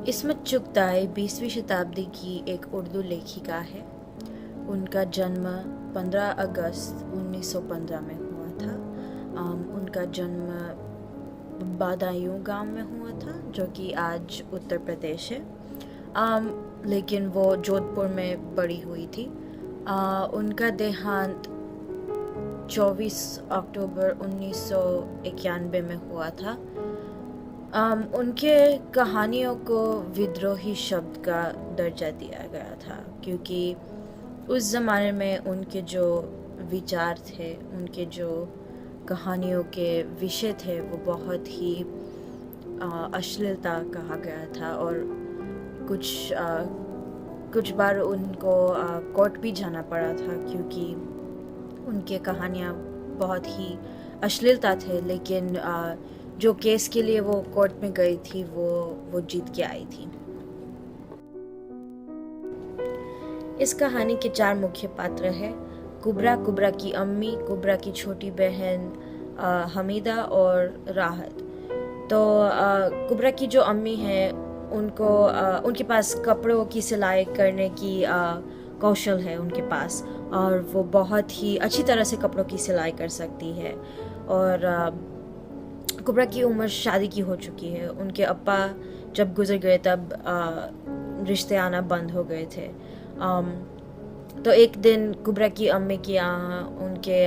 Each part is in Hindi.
इस्मत चुगताई 20वीं शताब्दी की एक उर्दू लेखिका है। उनका जन्म 15 अगस्त 1915 में हुआ था। उनका जन्म बदायूं गांव में हुआ था, जो कि आज उत्तर प्रदेश है। लेकिन वो जोधपुर में बड़ी हुई थी। उनका देहांत 24 अक्टूबर 1991 में हुआ था। उनके कहानियों को विद्रोही शब्द का दर्जा दिया गया था, क्योंकि उस ज़माने में उनके जो विचार थे, उनके जो कहानियों के विषय थे, वो बहुत ही अश्लीलता कहा गया था। और कुछ बार उनको कोर्ट भी जाना पड़ा था, क्योंकि उनके कहानियाँ बहुत ही अश्लीलता थे। लेकिन जो केस के लिए वो कोर्ट में गई थी, वो जीत के आई थी। इस कहानी के 4 मुख्य पात्र हैं: कुबरा, कुबरा की अम्मी, कुबरा की छोटी बहन हमीदा और राहत। तो कुबरा की जो अम्मी है, उनके पास कपड़ों की सिलाई करने की कौशल है उनके पास, और वो बहुत ही अच्छी तरह से कपड़ों की सिलाई कर सकती है। और कुबरा की उम्र शादी की हो चुकी है। उनके अप्पा जब गुजर गए तब रिश्ते आना बंद हो गए थे। तो एक दिन कुबरा की अम्मी के यहाँ उनके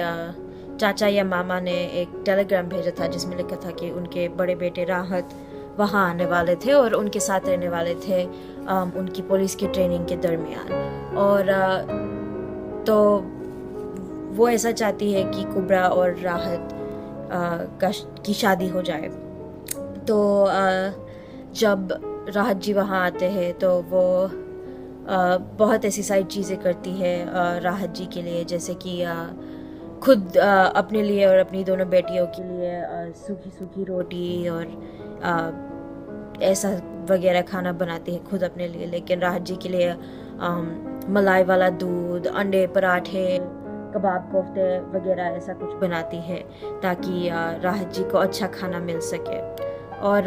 चाचा या मामा ने एक टेलीग्राम भेजा था, जिसमें लिखा था कि उनके बड़े बेटे राहत वहाँ आने वाले थे और उनके साथ रहने वाले थे उनकी पुलिस की ट्रेनिंग के दरमियान। और तो वो ऐसा चाहती है कि कुबरा और राहत की शादी हो जाए। तो जब राहत जी वहाँ आते हैं तो वो बहुत ऐसी सारी चीज़ें करती है राहत जी के लिए, जैसे कि खुद अपने लिए और अपनी दोनों बेटियों के लिए सूखी सूखी रोटी और ऐसा वगैरह खाना बनाती है खुद अपने लिए। लेकिन राहत जी के लिए मलाई वाला दूध, अंडे, पराठे, कबाब, कोफ्ते वगैरह ऐसा कुछ बनाती है, ताकि राहत जी को अच्छा खाना मिल सके। और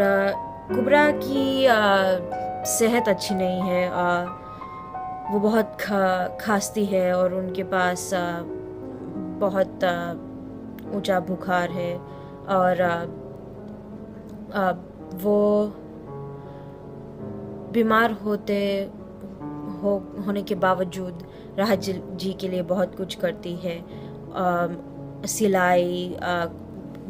कुबरा की सेहत अच्छी नहीं है। वो बहुत खांसती है और उनके पास बहुत ऊंचा बुखार है। और वो बीमार होने के बावजूद राहत जी के लिए बहुत कुछ करती है। सिलाई,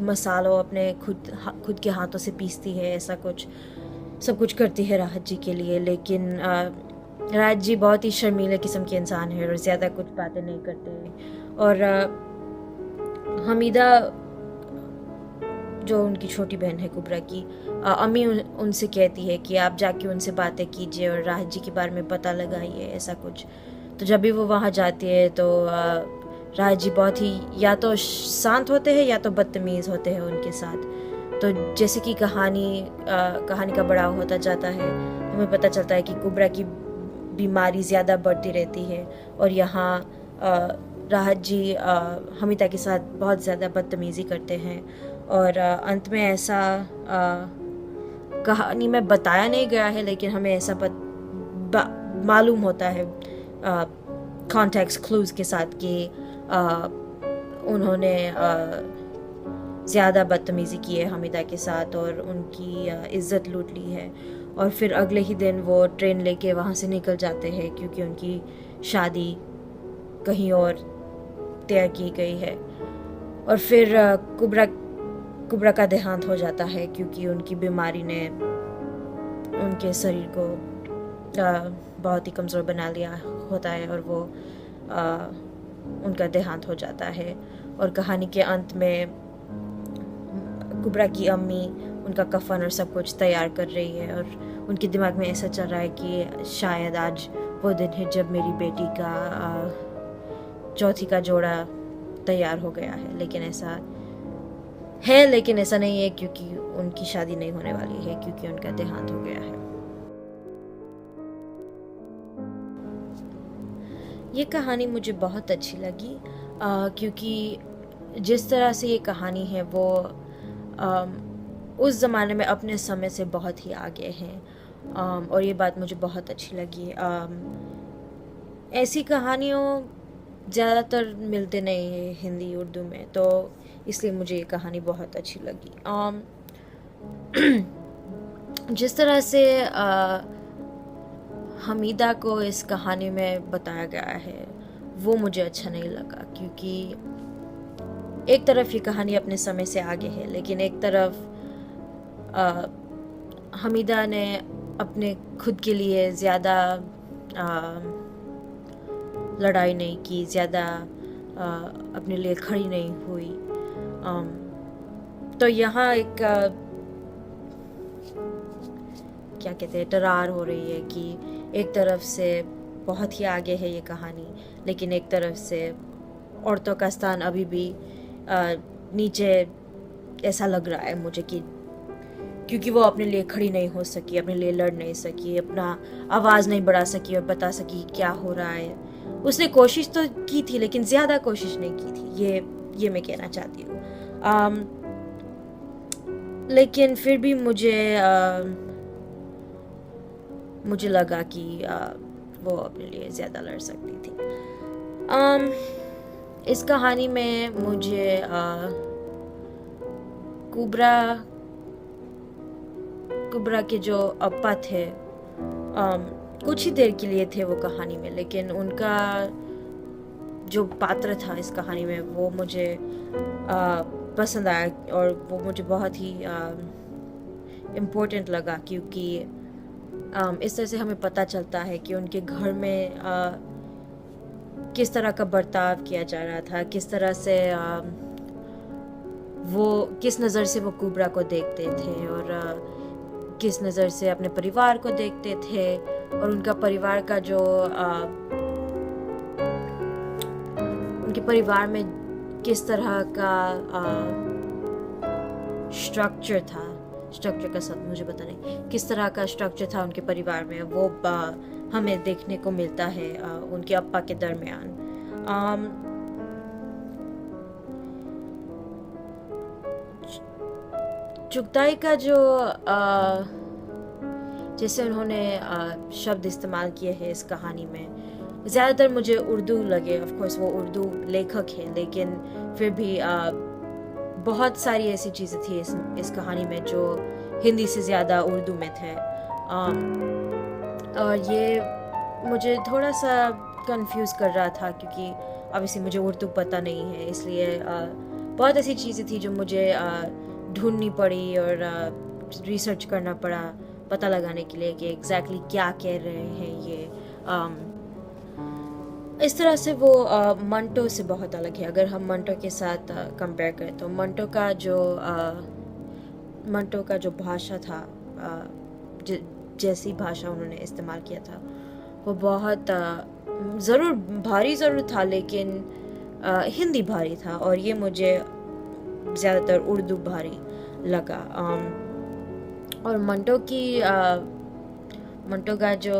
मसालों अपने खुद के हाथों से पीसती है, ऐसा कुछ सब कुछ करती है राहत जी के लिए। लेकिन राहत जी बहुत ही शर्मीले किस्म के इंसान है और ज़्यादा कुछ बातें नहीं करते हैं। और हमीदा, जो उनकी छोटी बहन है कुबरा की, अम्मी उनसे कहती है कि आप जाके उनसे बातें कीजिए और राहत जी के बारे में पता लगाइए, ऐसा कुछ। तो जब भी वो वहाँ जाती है तो राहत जी बहुत ही या तो शांत होते हैं या तो बदतमीज़ होते हैं उनके साथ। तो जैसे कि कहानी का बढ़ाव होता जाता है, हमें पता चलता है कि कुबरा की बीमारी ज़्यादा बढ़ती रहती है और यहाँ राहत जी हमीदा के साथ बहुत ज़्यादा बदतमीज़ी करते हैं। और अंत में ऐसा कहानी में बताया नहीं गया है, लेकिन हमें ऐसा मालूम होता है कॉन्टेक्स्ट क्लूज के साथ कि उन्होंने ज़्यादा बदतमीज़ी की है हमीदा के साथ और उनकी इज़्ज़त लूट ली है। और फिर अगले ही दिन वो ट्रेन लेके वहाँ से निकल जाते हैं, क्योंकि उनकी शादी कहीं और तय की गई है। और फिर कुबरा का देहांत हो जाता है, क्योंकि उनकी बीमारी ने उनके शरीर को बहुत ही कमज़ोर बना लिया होता है और वो उनका देहांत हो जाता है। और कहानी के अंत में कुबरा की अम्मी उनका कफन और सब कुछ तैयार कर रही है और उनके दिमाग में ऐसा चल रहा है कि शायद आज वो दिन है जब मेरी बेटी का चौथी का जोड़ा तैयार हो गया है। लेकिन ऐसा नहीं है, क्योंकि उनकी शादी नहीं होने वाली है, क्योंकि उनका देहांत हो गया है। ये कहानी मुझे बहुत अच्छी लगी, क्योंकि जिस तरह से ये कहानी है वो उस ज़माने में अपने समय से बहुत ही आगे हैं। और ये बात मुझे बहुत अच्छी लगी। ऐसी कहानियों ज़्यादातर मिलते नहीं है हिंदी उर्दू में, तो इसलिए मुझे ये कहानी बहुत अच्छी लगी। जिस तरह से हमीदा को इस कहानी में बताया गया है वो मुझे अच्छा नहीं लगा, क्योंकि एक तरफ ये कहानी अपने समय से आगे है, लेकिन एक तरफ हमीदा ने अपने खुद के लिए ज़्यादा लड़ाई नहीं की, ज़्यादा अपने लिए खड़ी नहीं हुई। तो यहाँ एक क्या कहते हैं, दरार हो रही है कि एक तरफ से बहुत ही आगे है ये कहानी, लेकिन एक तरफ से औरतों का स्थान अभी भी नीचे ऐसा लग रहा है मुझे, कि क्योंकि वो अपने लिए खड़ी नहीं हो सकी, अपने लिए लड़ नहीं सकी, अपना आवाज़ नहीं बढ़ा सकी और बता सकी क्या हो रहा है। उसने कोशिश तो की थी, लेकिन ज़्यादा कोशिश नहीं की थी, ये मैं कहना चाहती हूँ। लेकिन फिर भी मुझे लगा कि वो अपने लिए ज़्यादा लड़ सकती थी। इस कहानी में मुझे कुबरा के जो अप्पा थे, कुछ ही देर के लिए थे वो कहानी में, लेकिन उनका जो पात्र था इस कहानी में वो मुझे पसंद आया, और वो मुझे बहुत ही इम्पोर्टेंट लगा, क्योंकि इस तरह से हमें पता चलता है कि उनके घर में किस तरह का बर्ताव किया जा रहा था, किस तरह से वो किस नज़र से वो कुबरा को देखते थे, और किस नज़र से अपने परिवार को देखते थे, और उनका परिवार का जो उनके परिवार में किस तरह का स्ट्रक्चर था, स्ट्रक्चर का शब्द मुझे पता नहीं, किस तरह का स्ट्रक्चर था उनके परिवार में, वो हमें देखने को मिलता है उनके अप्पा के दरमियान। चुगताई का जो जैसे उन्होंने शब्द इस्तेमाल किए हैं इस कहानी में, ज़्यादातर मुझे उर्दू लगे। ऑफ कोर्स वो उर्दू लेखक है, लेकिन फिर भी बहुत सारी ऐसी चीज़ें थी इस कहानी में जो हिंदी से ज़्यादा उर्दू में थे, और ये मुझे थोड़ा सा कंफ्यूज कर रहा था, क्योंकि ऑब्वियसली मुझे उर्दू पता नहीं है, इसलिए बहुत ऐसी चीज़ें थी जो मुझे ढूंढनी पड़ी और रिसर्च करना पड़ा पता लगाने के लिए कि एग्जैक्टली क्या कह रहे हैं ये। इस तरह से वो मंटो से बहुत अलग है। अगर हम मंटो के साथ कंपेयर करें तो मंटो का जो भाषा था, जैसी भाषा उन्होंने इस्तेमाल किया था, वो बहुत ज़रूर भारी ज़रूर था, लेकिन हिंदी भारी था, और ये मुझे ज़्यादातर उर्दू भारी लगा। और मंटो का जो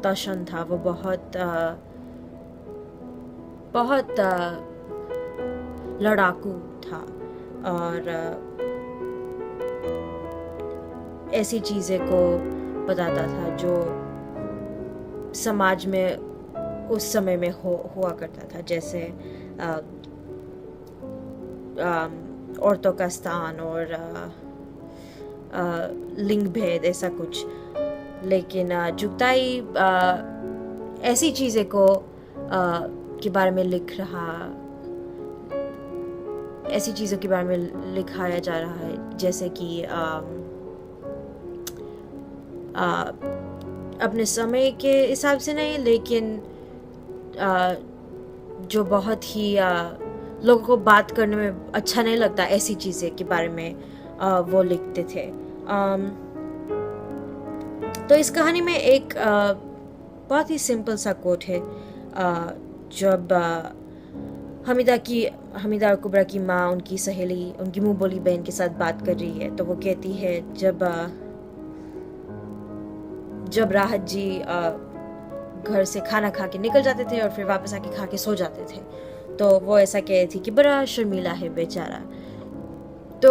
तशन था वो बहुत लड़ाकू था, और ऐसी चीज़ें को बताता था जो समाज में उस समय में हुआ करता था, जैसे औरतों का स्थान और लिंग भेद, ऐसा कुछ। लेकिन चुगताई ऐसी चीज़ें को के बारे में ऐसी चीज़ों के बारे में लिखाया जा रहा है, जैसे कि अपने समय के हिसाब से नहीं, लेकिन जो बहुत ही लोगों को बात करने में अच्छा नहीं लगता, ऐसी चीज़ें के बारे में वो लिखते थे। तो इस कहानी में एक बहुत ही सिंपल सा कोट है। जब हमीदा और कुबरा की माँ उनकी सहेली, उनकी मुँह बोली बहन के साथ बात कर रही है, तो वो कहती है जब राहत जी घर से खाना खा के निकल जाते थे और फिर वापस आके खा के सो जाते थे, तो वो ऐसा कह रही थी कि बड़ा शर्मीला है बेचारा। तो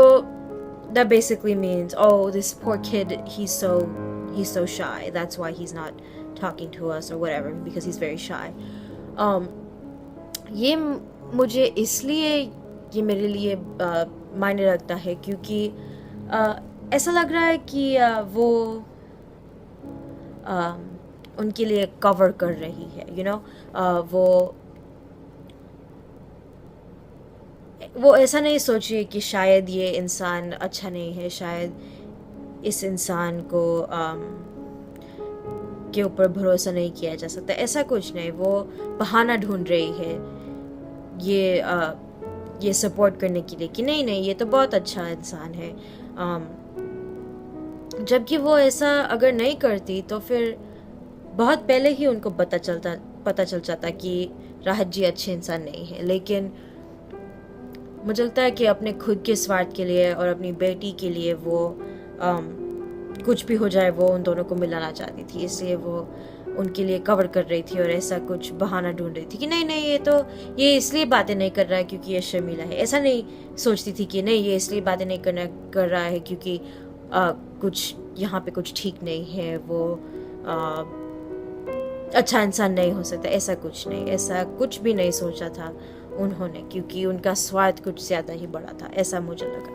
that basically means, oh, this poor kid, he's so shy, that's why he's not talking to us or whatever, because he's very shy. ये मुझे इसलिए ये मेरे लिए मायने रखता है क्योंकि ऐसा लग रहा है कि वो उनके लिए कवर कर रही है, you know, वो ऐसा नहीं सोच रही कि शायद ये इंसान अच्छा नहीं है, शायद इस इंसान को के ऊपर भरोसा नहीं किया जा सकता, ऐसा कुछ नहीं. वो बहाना ढूंढ रही है ये सपोर्ट करने के लिए कि नहीं नहीं ये तो बहुत अच्छा इंसान है. जबकि वो ऐसा अगर नहीं करती तो फिर बहुत पहले ही उनको पता चल जाता कि राहत जी अच्छे इंसान नहीं है. लेकिन मुझे लगता है कि अपने खुद के स्वार्थ के लिए और अपनी बेटी के लिए वो कुछ भी हो जाए वो उन दोनों को मिलाना चाहती थी, इसलिए वो उनके लिए कवर कर रही थी और ऐसा कुछ बहाना ढूंढ रही थी कि नहीं नहीं ये इसलिए बातें नहीं कर रहा है क्योंकि ये शर्मीला है. ऐसा नहीं सोचती थी कि नहीं ये इसलिए बातें नहीं कर रहा है क्योंकि कुछ यहाँ पे कुछ ठीक नहीं है, वो अच्छा इंसान नहीं हो सकता. ऐसा कुछ नहीं, ऐसा कुछ भी नहीं सोचा था उन्होंने, क्योंकि उनका स्वार्थ कुछ ज़्यादा ही बड़ा था, ऐसा मुझे लगा.